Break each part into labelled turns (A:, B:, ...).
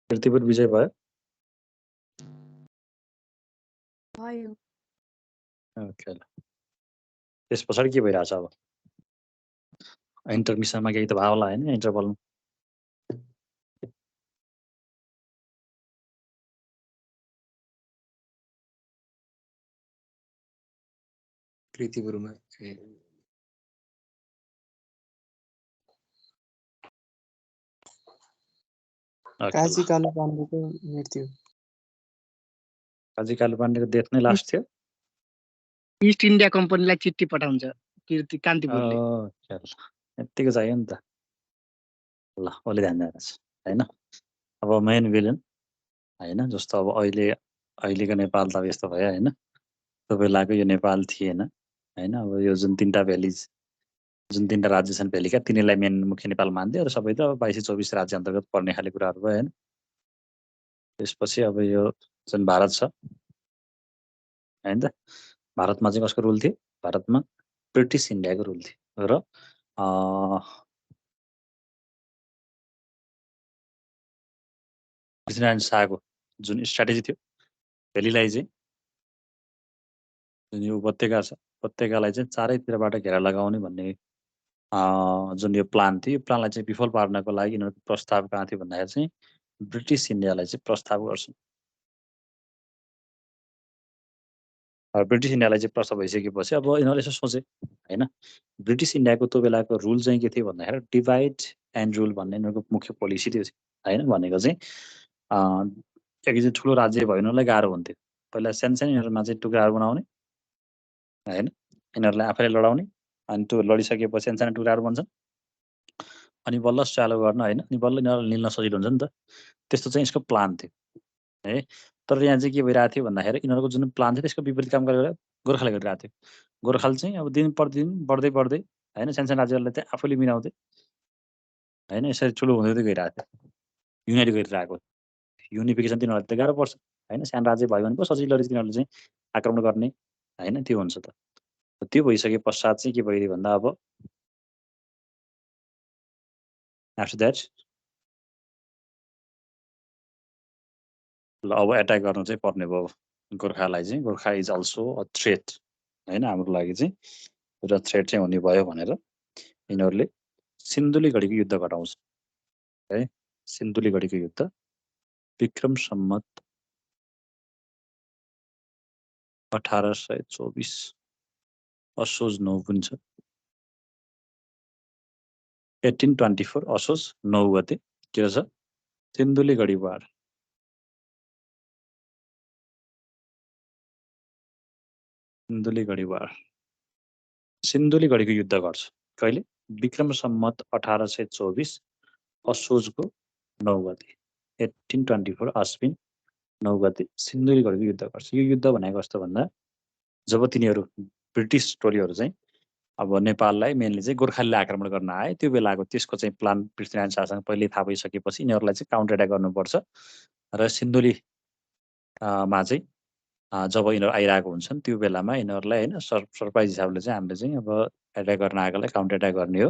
A: कीर्तिपुर विजय भयो
B: भयो
A: ओके ल त्यस पछाडि के भइरहेछ अब इन्टरमिसनमा केही त भयो होला हैन इन्टरभलमा
C: कृतिपुरमा
D: काजी कालु पाण्डेको मृत्यु
A: काजी कालु पाण्डेको डेथ नै लास्ट थियो
E: इस्ट इन्डिया कम्पनीलाई चिठी पठाउँछ कान्तिपुरले
A: यत्तिको चाहियो नि त ल ओले ध्यान दिएछ हैन अब मेन भिलन हैन जस्तो अब अहिलेको नेपाल त अब यस्तो भयो हैन त्यो बेलाको यो नेपाल थिएन हैन अब यो जुन तीनटा भ्यालिज जुन तीनटा राज्य छन् भ्यालीका तिनीलाई मेन मुख्य नेपाल मान्थे र सबै त 22-24 राज्य अन्तर्गत पर्ने खाले कुराहरू भयो हैन त्यसपछि अब यो जुन भारत छ हैन त भारतमा चाहिँ कसको रुल थियो भारतमा ब्रिटिस इन्डियाको रुल थियो र पृथ्वीनारायण शाहको जुन स्ट्र्याटेजी थियो भ्यालीलाई चाहिँ जुन यो उपत्यका छ उपत्यकालाई चाहिँ चारैतिरबाट घेरा लगाउने भन्ने जुन यो प्लान थियो यो प्लानलाई चाहिँ विफल पार्नको लागि यिनीहरूको प्रस्ताव कहाँ थियो भन्दाखेरि चाहिँ ब्रिटिस इन्डियालाई चाहिँ प्रस्ताव गर्छन् ब्रिटिस इन्डियालाई चाहिँ प्रस्ताव भइसकेपछि अब यिनीहरूले यसो सोचे हैन ब्रिटिस इन्डियाको त्यो बेलाको रुल चाहिँ के थियो भन्दाखेरि डिभाइड एन्ड रुल भन्ने यिनीहरूको मुख्य पोलिसी थियो हैन भनेको चाहिँ एक चाहिँ ठुलो राज्य भयो यिनीहरूलाई गाह्रो हुन्थ्यो पहिला सानो यिनीहरूमा चाहिँ टुक्राहरू बनाउने हैन यिनीहरूलाई आफैले लडाउने अनि त्यो लडिसकेपछि सानो टुक्राहरू बन्छन् अनि बल्ल चालो गर्न हैन अनि बल्ल यिनीहरूलाई निल्न सजिलो हुन्छ नि त त्यस्तो चाहिँ यसको प्लान थियो है तर यहाँ चाहिँ के भइरहेको थियो भन्दाखेरि यिनीहरूको जुन प्लान थियो त्यसको विपरीत काम गरेर गोर्खाले गरिरहेको थियो गोर्खाले चाहिँ अब दिन प्रतिदिन बढ्दै बढ्दै हैन सानो राज्यहरूलाई चाहिँ आफूले मिलाउँदै हैन यसरी ठुलो हुँदै गइरहेको थियो युनाइट गरिरहेको युनिफिकेसन तिनीहरूलाई त गाह्रो पर्छ हैन सानो राज्य भयो भने पो सजिलो तिनीहरूले चाहिँ आक्रमण गर्ने हैन त्यो हुन्छ त त्यो भइसके पश्चात चाहिँ के भइदियो भन्दा अब आफ्टर द्याट ल अब एट्याक गर्नु चाहिँ पर्ने भयो गोर्खालाई चाहिँ Gorkha is also a threat हैन हाम्रो लागि चाहिँ एउटा थ्रेट चाहिँ हुने भयो भनेर यिनीहरूले सिन्धुलीगढीको युद्ध घटाउँछ है सिन्धुलीगढीको युद्ध विक्रम सम्मत 1824 असोज 9 पनि छ 1824 असोज 9 गते के छ सिन्धुलीगढी वार सिन्धुलीगढीको युद्ध गर्छ कहिले विक्रम सम्मत 1824 असोजको 9 गते 1824 अश्विन 9 गते सिन्धुलीगढीको युद्ध गर्छ यो युद्ध भनेको कस्तो भन्दा जब तिनीहरू ब्रिटिस टोलीहरू चाहिँ अब नेपाललाई मेनली चाहिँ गोर्खालीले आक्रमण गर्न आए त्यो बेलाको त्यसको चाहिँ प्लान पृथ्वीनारायण शाहसँग पहिले थाहा भइसकेपछि यिनीहरूलाई चाहिँ काउन्टर एट्याक गर्नुपर्छ र सिन्धुलीमा चाहिँ जब यिनीहरू आइरहेको हुन्छन् त्यो बेलामा यिनीहरूलाई होइन सरप्राइज हिसाबले चाहिँ हामीले चाहिँ अब एट्याक गर्न आएकोलाई काउन्टर एट्याक गर्ने हो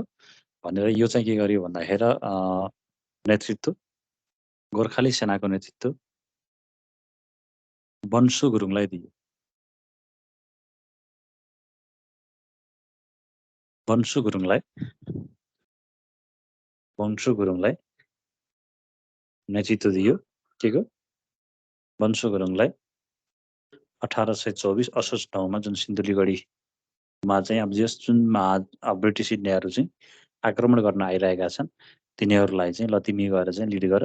A: भनेर यो चाहिँ के गर्यो भन्दाखेरि नेतृत्व गोर्खाली सेनाको नेतृत्व वंशु गुरुङलाई दियो वंशु गुरुङलाई नेतृत्व दियो के को वंशु गुरुङलाई 1824 असोज 9 मा जुन सिन्धुलीगढीमा चाहिँ अब जुन ब्रिटिस इन्डियाहरू चाहिँ आक्रमण गर्न आइरहेका छन् तिनीहरूलाई चाहिँ ल तिमी गएर चाहिँ लिड गर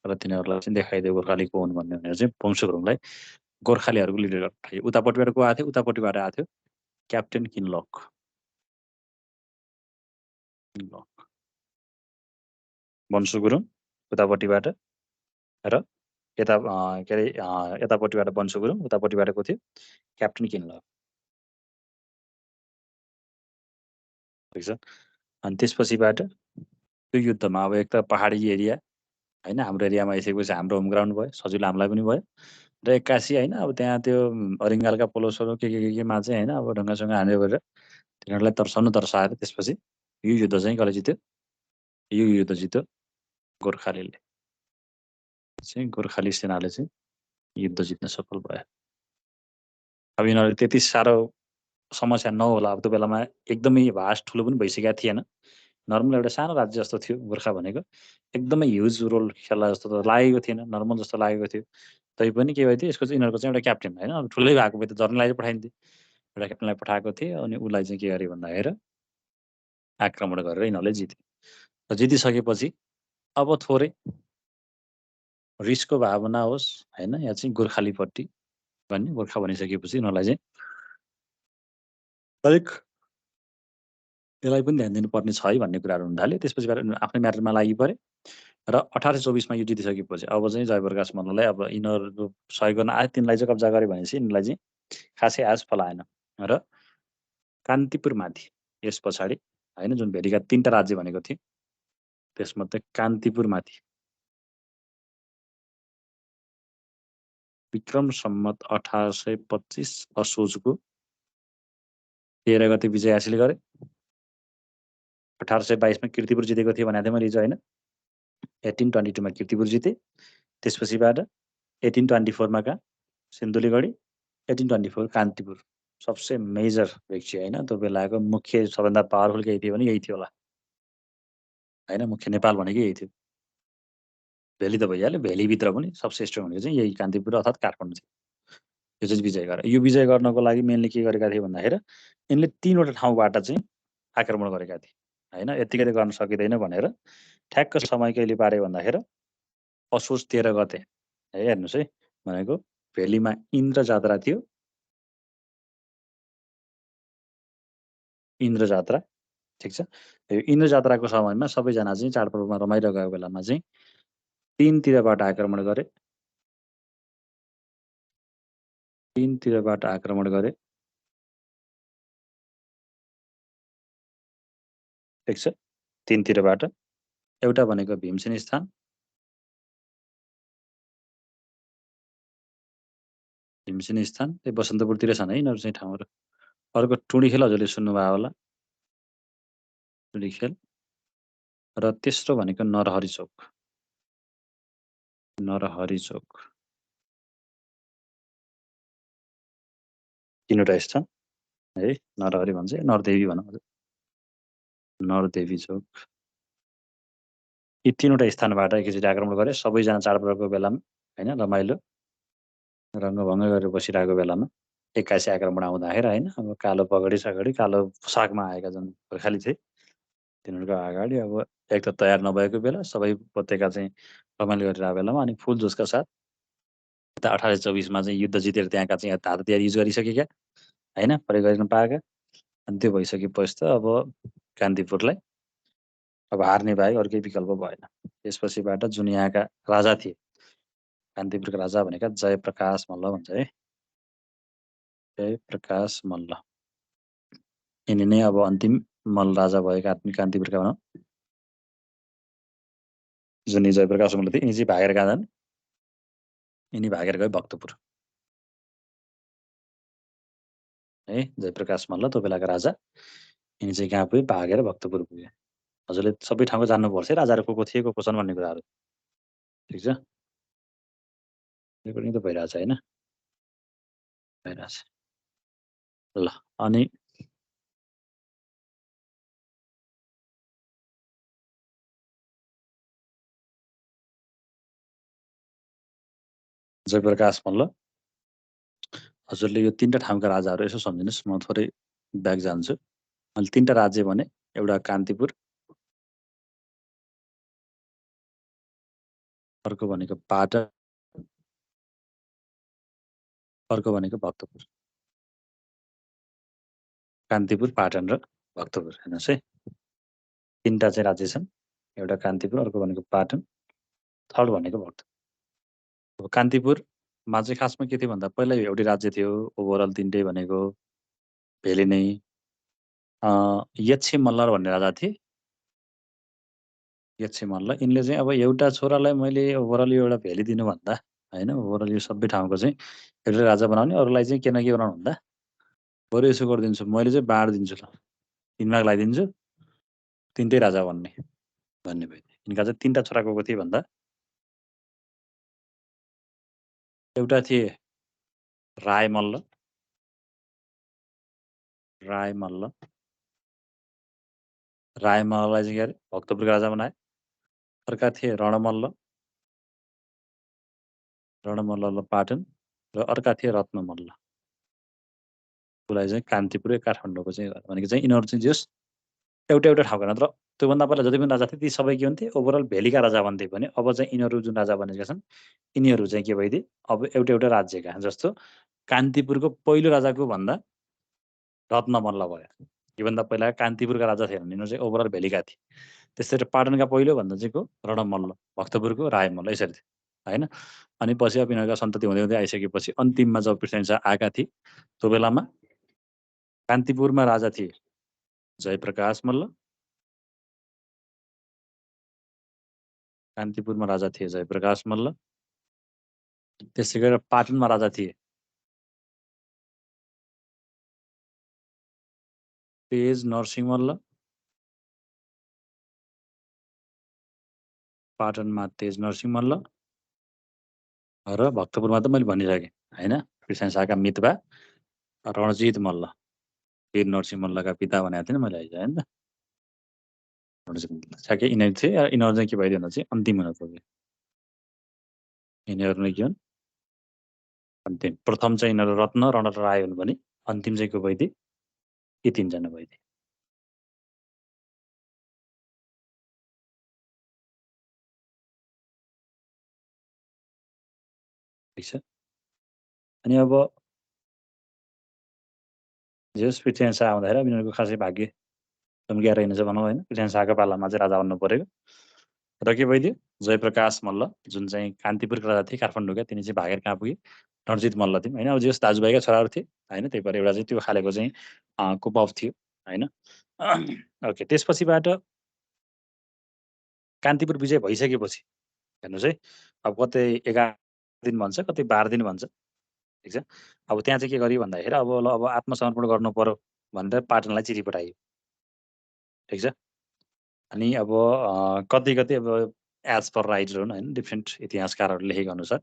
A: र तिनीहरूलाई चाहिँ देखाइदियो गोर्खाली को हुन् भन्ने भनेर चाहिँ वंशु गुरुङलाई गोर्खालीहरूको लिडर गर्न थाल्यो उतापट्टिबाट को आएको थियो उतापट्टिबाट आएको थियो क्याप्टेन किनलक वंशु गुरुङ उतापट्टिबाट र यता के अरे यतापट्टिबाट वंशु गुरुङ उतापट्टिबाट को थियो क्याप्टेन किनलक ठिक छ अनि त्यसपछिबाट त्यो युद्धमा अब एक त पहाडी एरिया हैन हाम्रो एरियामा आइसकेपछि हाम्रो होम ग्राउन्ड भयो सजिलो हामीलाई पनि भयो र एक्कासी हैन अब त्यहाँ त्यो अरिङ्गालका पोलोसोलो केमा चाहिँ हैन अब ढङ्गासँग हानेर गरेर तिनीहरूलाई तर्साएर त्यसपछि यो युद्ध चाहिँ कसले जित्यो यो युद्ध जित्यो गोर्खालीले चाहिँ गोर्खाली सेनाले चाहिँ युद्ध जित्न सफल भयो। अब यिनीहरू त्यति साह्रो समस्या नहोला, अब त्यो बेलामा एकदमै भास्ट ठुलो पनि भइसकेको थिएन, नर्मल एउटा सानो राज्य जस्तो थियो गोर्खा भनेको, एकदमै ह्युज रोल खेल्ला जस्तो त लागेको थिएन, नर्मल जस्तो लागेको थियो। तैपनि के भयो थियो, यसको चाहिँ यिनीहरूको चाहिँ एउटा क्याप्टेन होइन, अब ठुलै भएको भए त जर्नलाई पठाइन्थ्यो, एउटा क्याप्टेनलाई पठाएको थिए, अनि उसलाई चाहिँ के गरे भन्दाखेरि आक्रमण गरेर यिनीहरूले जित्यो। र जितिसकेपछि अब थोरै रिसको भावना होस् होइन, या चाहिँ गोर्खालीपट्टि भन्ने, गोर्खा भनिसकेपछि यिनीहरूलाई चाहिँ अलिक यसलाई पनि ध्यान दिनुपर्ने छ है भन्ने कुराहरू हुन थाल्यो। त्यसपछि आफ्नै म्याटरमा लागि परे र 1824मा यो जितिसकेपछि अब चाहिँ जयप्रकाश मल्ललाई अब यिनीहरू सहयोग गर्न आए, तिनलाई चाहिँ कब्जा गरे भनेपछि यिनीहरूलाई चाहिँ खासै आश फलाएन र कान्तिपुरमाथि यस पछाडि होइन, जुन भेरीका 3टा राज्य भनेको थिएँ त्यसमध्ये कान्तिपुरमाथि विक्रम सम्मत 1825 असोजको 13 गते विजय हासिल गरे। 1822मा कीर्तिपुर जितेको थियो भनेको थिएँ मैले हिजो होइन, 1822मा कीर्तिपुर जिते। त्यसपछिबाट 1824मा कहाँ सिन्धुलीगढी, 1824 कान्तिपुर, सबसे मेजर व्यक्ति होइन, त्यो बेलाको मुख्य सबभन्दा पावरफुल केही थियो भने यही थियो होला होइन, मुख्य नेपाल भनेको यही थियो। भेली त भइहाल्यो, भेलीभित्र पनि सबसे स्ट्रङ भनेको चाहिँ यही कान्तिपुर अर्थात् काठमाडौँ थियो। यो चाहिँ विजय गरे। यो विजय गर्नको लागि मेनली के गरेका थिए भन्दाखेरि यिनले 3वटा ठाउँबाट चाहिँ आक्रमण गरेका थिए होइन, यतिकै त गर्न सकिँदैन भनेर ठ्याक्क समय कहिले पारे भन्दाखेरि असोज 13 गते है, हेर्नुहोस् है, भनेको भेलीमा इन्द्र जात्रा थियो, इन्द्र जात्रा ठिक छ। यो इन्द्र जात्राको समयमा सबैजना चाहिँ चाडपर्वमा रमाइलो गएको बेलामा चाहिँ 3तिरबाट आक्रमण गरे, 3तिरबाट आक्रमण गरे ठिक छ। 3तिरबाट एउटा भनेको भीमसेन स्थान, भीमसेन स्थान त्यो बसन्तपुरतिर छन् है यिनीहरू चाहिँ ठाउँहरू। अर्को टुँडीखेल, हजुरले सुन्नुभयो होला टुँडीखेल। र तेस्रो भनेको नरहरी चोक, नरहरी चोक 3वटा स्थान है, नरहरी भन्छ, नरदेवी भनौँ, नरदेवी चोक। यी 3वटा स्थानबाट एकैचोटि आक्रमण गरे, सबैजना चाडपर्वको बेलामा होइन रमाइलो रङ्गभङ्ग गरेर बसिरहेको बेलामा 81 आक्रमण आउँदाखेरि होइन, अब कालो पगडी सगडी कालो पोसाकमा आएका जुन गोर्खाली थिए तिनीहरूको अगाडि अब एक त तयार नभएको बेला, सबै उपत्यका चाहिँ रमाइलो गरिरहेको बेलामा अनि फुल जोसका साथ 1824मा चाहिँ युद्ध जितेर त्यहाँका चाहिँ हतियार युज गरिसकेका होइन, प्रयोग गर्न पाएका। अनि त्यो भइसकेपछि त अब कान्तिपुरलाई अब हार्ने बाहेक अरू केही विकल्प भएन। त्यसपछिबाट जुन यहाँका राजा थिए, कान्तिपुरका राजा भनेका जयप्रकाश मल्ल भन्छ है, जयप्रकाश मल्ल, यिनी नै अब अन्तिम मल्ल राजा भएका कान्तिपुरका भनौँ। जुन जयप्रकाश मल्ल थिए यिनी चाहिँ भागेर कहाँ जान्, यिनी भागेर गए भक्तपुर है। जयप्रकाश मल्ल त्यो बेलाका राजा, यिनी चाहिँ कहाँ पुगे, भागेर भक्तपुर पुगे। हजुरले सबै ठाउँको जान्नुपर्छ है, राजाहरू को थिए को छन् भन्ने कुराहरू ठिक छ। रेकर्डिङ त भइरहेछ होइन, भइरहेछ ल। अनि जयप्रकाश मल्ल, हजुरले यो 3टा ठाउँका राजाहरू यसो सम्झिनुहोस्, म थोरै ब्याक जान्छु। मैले 3टा राज्य भने, एउटा कान्तिपुर, अर्को भनेको पाटन, अर्को भनेको भक्तपुर। कान्तिपुर, पाटन र भक्तपुर, हेर्नुहोस् है, 3टा चाहिँ राज्य छन्, एउटा कान्तिपुर, अर्को भनेको पाटन, थर्ड भनेको भक्तपुर। अब कान्तिपुरमा चाहिँ खासमा के थियो भन्दा पहिला एउटै राज्य थियो ओभरअल 3टै भनेको भेली नै। यक्षे मल्ल भन्ने राजा थिए, यक्षे मल्ल, यिनले चाहिँ अब एउटा छोरालाई मैले ओभरअल एउटा भेली दिनुभन्दा होइन, ओभरअल यो सबै ठाउँको चाहिँ एउटा राजा बनाउने, अरूलाई चाहिँ के न के बनाउनु भन्दा बरु यसो गरिदिन्छु, मैले चाहिँ बाँडिदिन्छु, ल दिमाग लगाइदिन्छु, 3टै राजा भन्ने भन्ने भयो। यिनका चाहिँ 3टा छोरा को थिए भन्दा एउटा थिए राय मल्ल मल्ललाई चाहिँ के अरे भक्तपुरको राजा बनाए। अर्का थिए रणमल्ल पाटन र अर्का थिए रत्नमल्ल, उसलाई चाहिँ कान्तिपुर काठमाडौँको चाहिँ भनेको चाहिँ यिनीहरू चाहिँ जस एउटा ठाउँका नत्र त्योभन्दा पहिला जति पनि राजा थिए ती सबै के हुन्थे ओभरअल भेलीका राजा भन्थे भने अब चाहिँ यिनीहरू जुन राजा बनेका छन् यिनीहरू चाहिँ के भइदिए अब एउटा राज्यका, जस्तो कान्तिपुरको पहिलो राजाको भन्दा रत्नमल्ल भयो। योभन्दा पहिला कान्तिपुरका राजा थिएनन्, यिनीहरू चाहिँ ओभरअल भेलीका थिए। त्यसरी पाटनका पहिलो भन्दा चाहिँ को रणमल्ल, भक्तपुरको रायमल्ल, यसरी थियो होइन। अनि पछि अब यिनीहरूका सन्तति हुँदै हुँदै आइसकेपछि अन्तिममा जब पृथ्वी आएका थिए त्यो बेलामा कान्तिपुरमा राजा थिए जयप्रकाश मल्ल, त्यसै गरेर पाटनमा राजा थिए तेज नरसिंह मल्ल, र भक्तपुरमा त मैले भनिसकेँ होइन, पृथ्वी शाहका मितबा रणजित मल्ल, वीर नरसिंह मल्लका पिता भनेको थिएँ मैले अहिले होइन। ठ्याक्कै यिनीहरू थिए। यिनीहरू चाहिँ के भइदियो भने चाहिँ अन्तिम हुन पुग्यो। यिनीहरू नै के हुन् अन्तिम। प्रथम चाहिँ यिनीहरू रत्न रण र राय हुन् भने अन्तिम चाहिँ को भइदिए यी तीनजना भइदिए। ठिक छ। अनि अब जस पृथ्वी शाह आउँदाखेरि यिनीहरूको खासै भाग्य चम्किया रहेनछ भनौँ होइन। पृथ्वी शाहको पालामा चाहिँ राजा बन्नु परेको र के भइदियो जयप्रकाश मल्ल जुन चाहिँ कान्तिपुरका राजा थिए काठमाडौँका, तिनी चाहिँ भागेर कहाँ पुगे रणजित मल्ल थिए होइन। अब जस दाजुभाइका छोराहरू थिए होइन, त्यही भएर एउटा चाहिँ त्यो खालेको चाहिँ कुपअफ थियो होइन। ओके, त्यसपछिबाट कान्तिपुर विजय भइसकेपछि हेर्नुहोस् है, अब कतै 11 दिन भन्छ कतै 12 दिन भन्छ। ठिक छ। अब त्यहाँ चाहिँ के गरियो भन्दाखेरि अब आत्मसमर्पण गर्नु पर्यो भनेर पाटनलाई चिठी पठाइयो। ठिक छ। अनि अब कति अब एज पर राइटर हुन् होइन, डिफ्रेन्ट इतिहासकारहरूले लेखेको अनुसार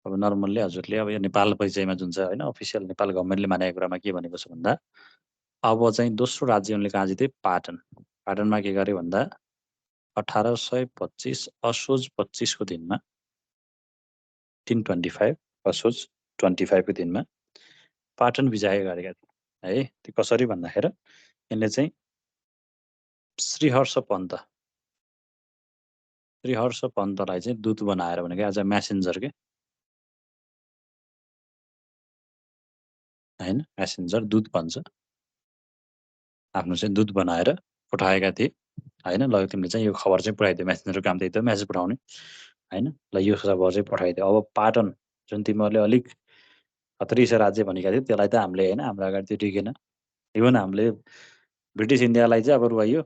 A: अब नर्मल्ली हजुरले अब यो नेपाल परिचयमा जुन छ होइन अफिसियल नेपाल गभर्मेन्टले मानेको कुरामा के भनेको छ भन्दा अब चाहिँ दोस्रो राज्य उनले कहाँ जिते पाटनमा के गरे भन्दा 1825 असोज 25 को दिनमा 1025 असोज 25 को दिनमा पाटन विजय गरेका थिए है। त्यो कसरी भन्दाखेरि यिनले चाहिँ श्रीहर्ष पन्तलाई चाहिँ दूत बनाएर भनेको एज अ म्यासेन्जर के होइन, म्यासेन्जर दूत भन्छ, आफ्नो चाहिँ दूत बनाएर पठाएका थिए होइन। ल तिमीले चाहिँ यो खबर चाहिँ पठाइदियो, म्यासेन्जरको काम त्यही त म्यासेज पठाउने होइन। ल यो खबर चाहिँ पठाइदियो। अब पाटन जुन तिमीहरूले अलिक खतरिस राज्य भनेका थियो त्यसलाई त हामीले होइन हाम्रो अगाडि त्यो टिकेन। इभन हामीले ब्रिटिस इन्डियालाई चाहिँ अब रुवाइयो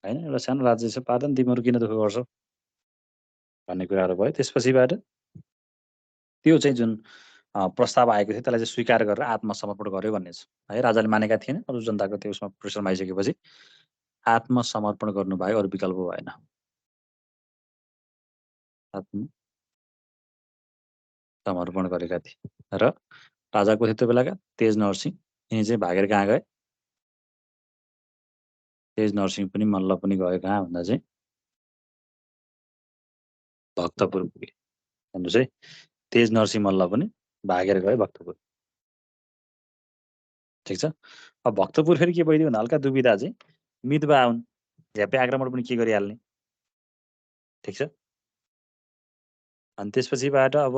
A: होइन, एउटा सानो राज्य छ पाटन, तिमीहरू किन दुःख गर्छौ भन्ने कुराहरू भयो। त्यसपछिबाट त्यो चाहिँ जुन प्रस्ताव आएको थियो त्यसलाई चाहिँ स्वीकार गरेर आत्मसमर्पण गर्यो भन्ने छ है। राजाले मानेका थिएन, अरू जनताको त्यो उसमा प्रेसरमा आइसकेपछि आत्मसमर्पण गर्नु भयो, अरू विकल्प भएन। आत्मसमर्पण गरेका थिए र राजाको थियो त्यो बेलाका तेज नरसिंह, यिनी चाहिँ भागेर कहाँ गए, तेज नरसिंह पनि मल्ल पनि गयो कहाँ भन्दा चाहिँ भक्तपुर पुगे। हेर्नुहोस् है, तेज नरसिंह मल्ल पनि भागेर गए भक्तपुर। ठिक छ। अब भक्तपुर फेरि के भइदियो भने हल्का दुविधा चाहिँ मितबा हुन्, झ्याप्पै आक्रमण पनि के गरिहाल्ने। ठिक छ। अनि त्यसपछिबाट अब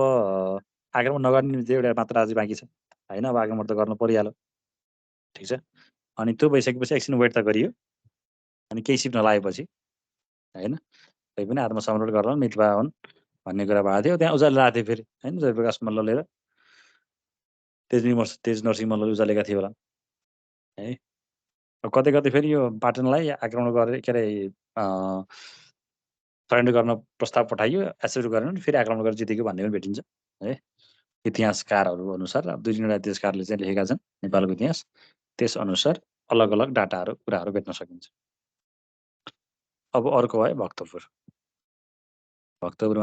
A: आक्रमण नगर्ने चाहिँ एउटा मात्र राज्य बाँकी छ होइन, अब आक्रमण त गर्नु परिहाल्यो। ठिक छ। अनि त्यो भइसकेपछि एकछिन वेट त गरियो, अनि केही सिप नलागेपछि होइन तै पनि आत्मसमर्पण गरेर मितबा हुन् भन्ने कुरा भएको थियो। त्यहाँ उजालेर आएको थियो फेरि होइन, जयप्रकाश मल्ल लिएर तेज नरसिंह मल्लले उजालेका थिए होला है। अब कतै फेरि यो पाटनलाई आक्रमण गरेर के अरे सरेन्डर गर्न प्रस्ताव पठाइयो, एक्सेप्ट गरेन, फेरि आक्रमण गरेर जितेको भन्ने पनि भेटिन्छ है इतिहासकारहरू अनुसार। अब 2-3 इतिहासकारले चाहिँ लेखेका छन् नेपालको इतिहास, त्यसअनुसार अलग अलग डाटाहरू कुराहरू भेट्न सकिन्छ। अब अर्को भयो भक्तपुरमा